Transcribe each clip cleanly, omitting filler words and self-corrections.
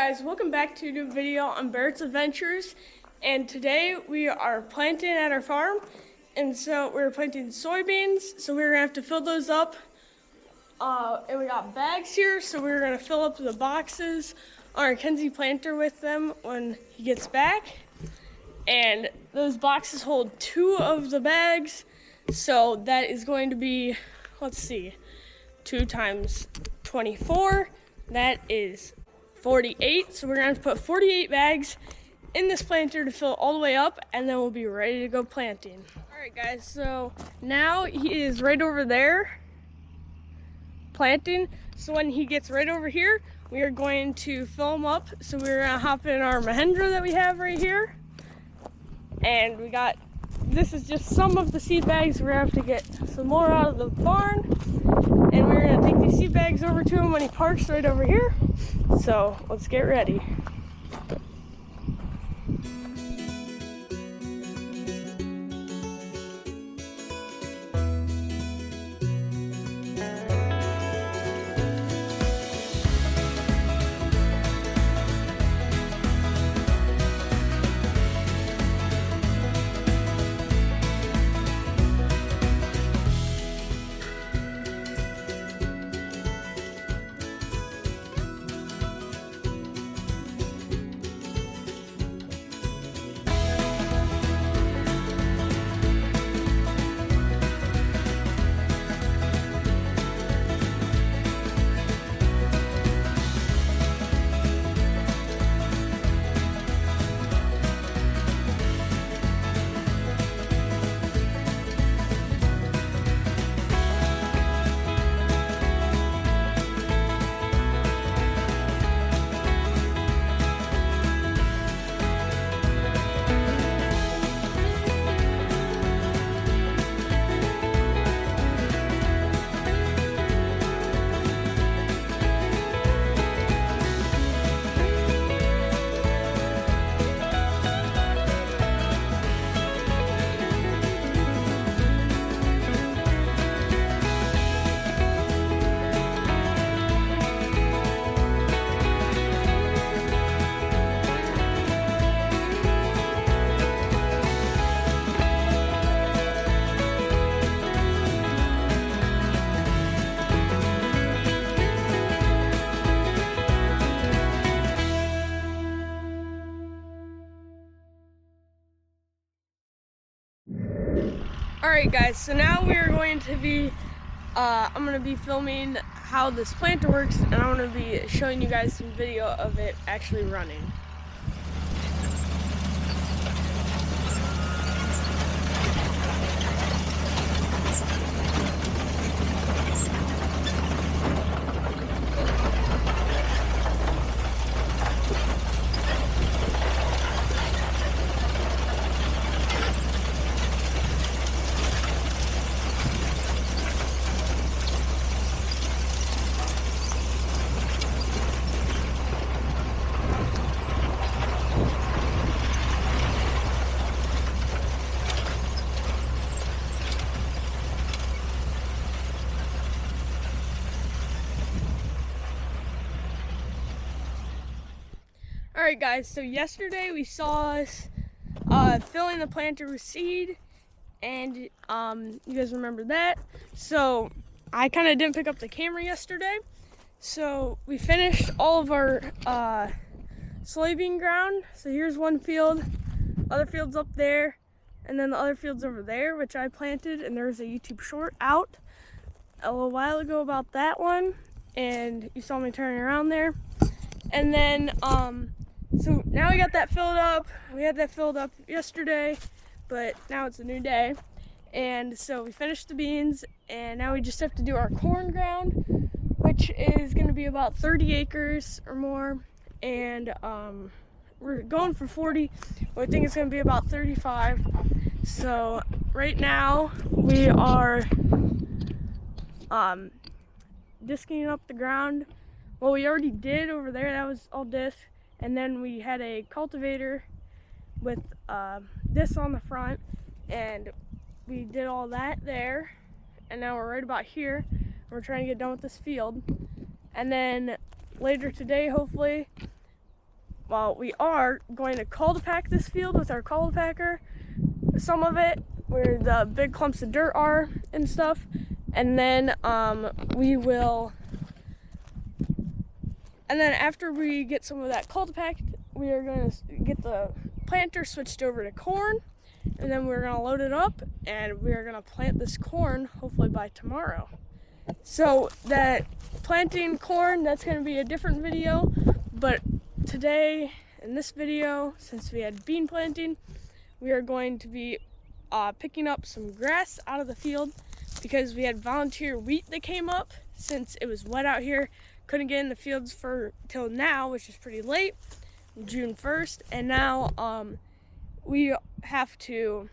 Guys, welcome back to a new video on Barrett's Adventures, and today we are planting at our farm, and so we're planting soybeans, so we're gonna have to fill those up, and we got bags here, so we're gonna fill up the boxes on our Kenzie planter with them when he gets back, and those boxes hold 2 of the bags, so that is going to be, let's see, 2 times 24, that is 48, so we're gonna have to put 48 bags in this planter to fill all the way up, and then we'll be ready to go planting. All right, guys, so now he is right over there planting. So when he gets right over here, we are going to fill him up. So we're gonna hop in our Mahindra that we have right here, and this is just some of the seed bags. We're gonna have to get some more out of the barn, and we're gonna take these seed bags over to him when he parks right over here. So let's get ready. Alright guys, so now we are going to be, I'm going to be filming how this planter works, and I'm going to be showing you guys some video of it actually running. Alright guys, so yesterday we saw us filling the planter with seed, and you guys remember that. So I kind of didn't pick up the camera yesterday, so we finished all of our soybean ground. So here's one field, other field's up there, and then the other field's over there, which I planted, and there's a YouTube short out a little while ago about that one, and you saw me turning around there. And then so now we got that filled up. We had that filled up yesterday, but now it's a new day. And so we finished the beans, and now we just have to do our corn ground, which is going to be about 30 acres or more. And we're going for 40, but I think it's going to be about 35. So right now we are disking up the ground. Well, we already did over there, that was all disc. And then we had a cultivator with this on the front, and we did all that there. And now we're right about here. We're trying to get done with this field. And then later today, hopefully, well, we are going to cultipack this field with our cultipacker, some of it where the big clumps of dirt are and stuff, and then after we get some of that cultipacked, we are going to get the planter switched over to corn, and then we're going to load it up and we're going to plant this corn hopefully by tomorrow. So that planting corn, that's going to be a different video, but today in this video, since we had bean planting, we are going to be picking up some grass out of the field because we had volunteer wheat that came up since it was wet out here. Couldn't get in the fields till now, which is pretty late, June 1st, and now we have to,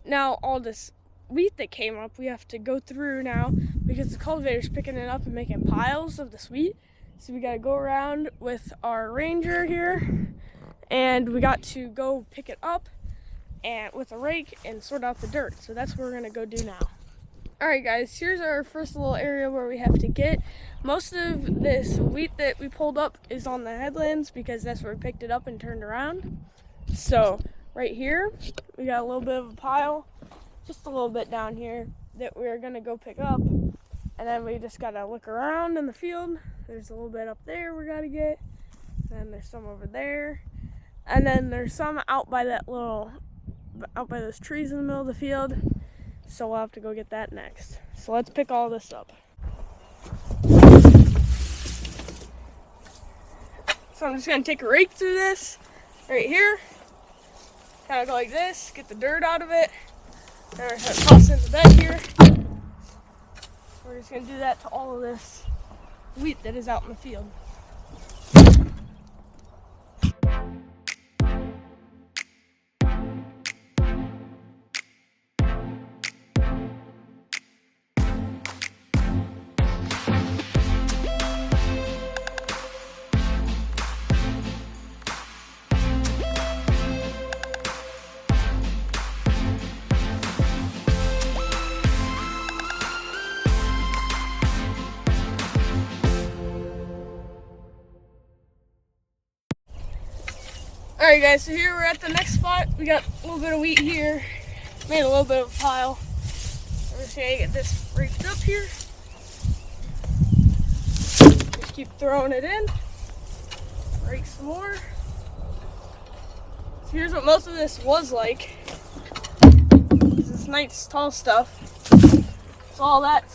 now all this wheat that came up, we have to go through now because the cultivator's picking it up and making piles of this wheat. So we got to go around with our ranger here, and we got to go pick it up and with a rake and sort out the dirt. So that's what we're gonna go do now. All right, guys, here's our first little area where we have to get. Most of this wheat that we pulled up is on the headlands because that's where we picked it up and turned around. So right here, we got a little bit of a pile, just a little bit down here that we're gonna go pick up. And then we just gotta look around in the field. There's a little bit up there we gotta get. And there's some over there. And then there's some out by those trees in the middle of the field. So we'll have to go get that next. So let's pick all this up. So I'm just gonna take a rake through this right here. Kind of go like this, get the dirt out of it. Then we're gonna toss it in the bed here. We're just gonna do that to all of this wheat that is out in the field. Alright guys, so here we're at the next spot. We got a little bit of wheat here. Made a little bit of a pile. We're just gonna get this raked up here. Just keep throwing it in. Rake some more. So here's what most of this was like. This is nice tall stuff. So all that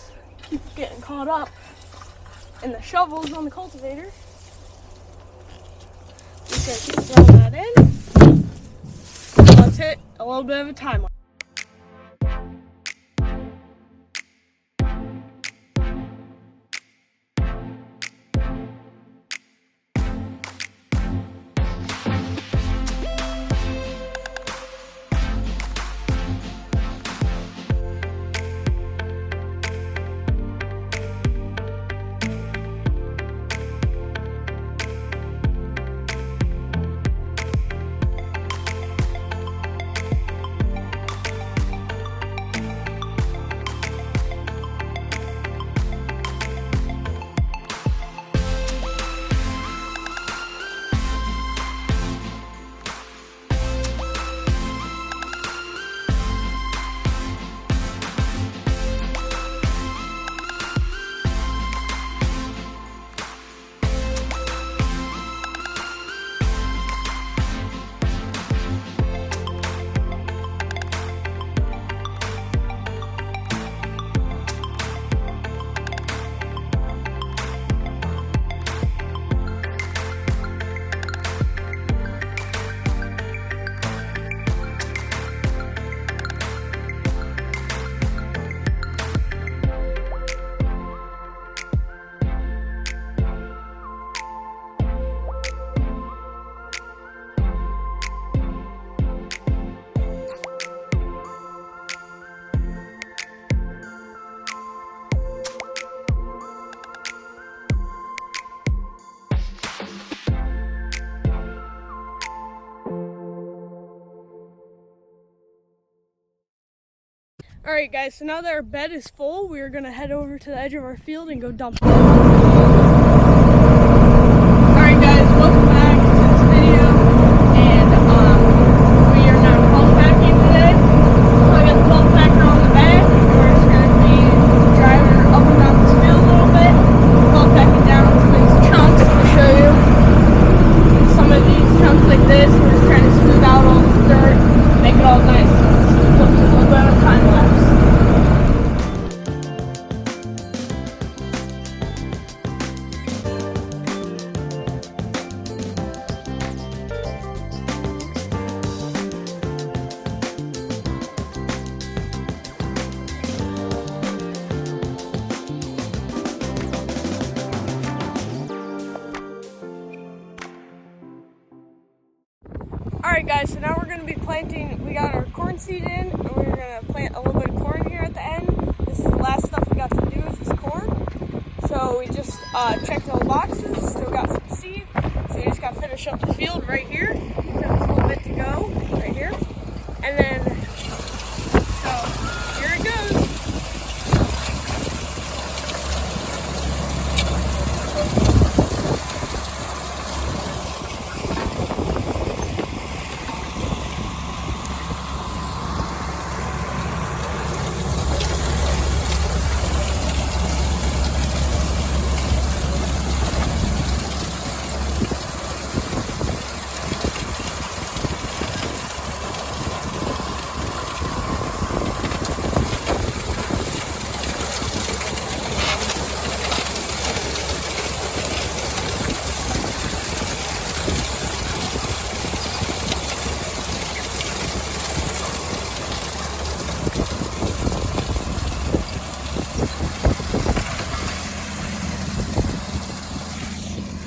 keeps getting caught up in the shovels on the cultivator. Just gonna keep throwing that in. Let's hit a little bit of a timeline. Alright guys, so now that our bed is full, we're going to head over to the edge of our field and go dump it. Alright guys, welcome back. Alright guys, so now we're going to be planting, we got our corn seed in, and we're going to plant a little bit of corn here at the end. This is the last stuff we got to do is this corn. So we just checked all the boxes, so we got some seed. So we just got to finish up the field right here. So there's a little bit to go right here. And then, so here it goes.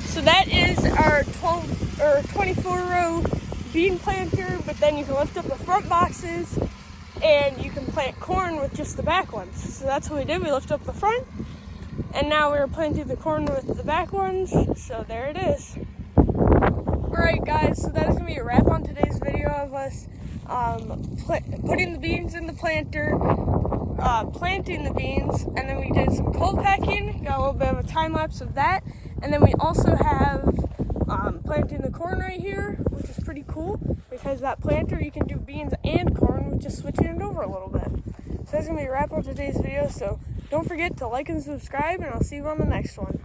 So that is our 12 or 24 row bean planter, but then you can lift up the front boxes and you can plant corn with just the back ones. So that's what we did. We lifted up the front and now we're planting the corn with the back ones. So there it is. Alright guys, so that is going to be a wrap on today's video of us putting the beans in the planter, planting the beans, and then we did some cold packing, got a little bit of a time lapse of that, and then we also have planting the corn right here, which is pretty cool because that planter you can do beans and corn with just switching it over a little bit. So that's going to be a wrap on today's video, so don't forget to like and subscribe, and I'll see you on the next one.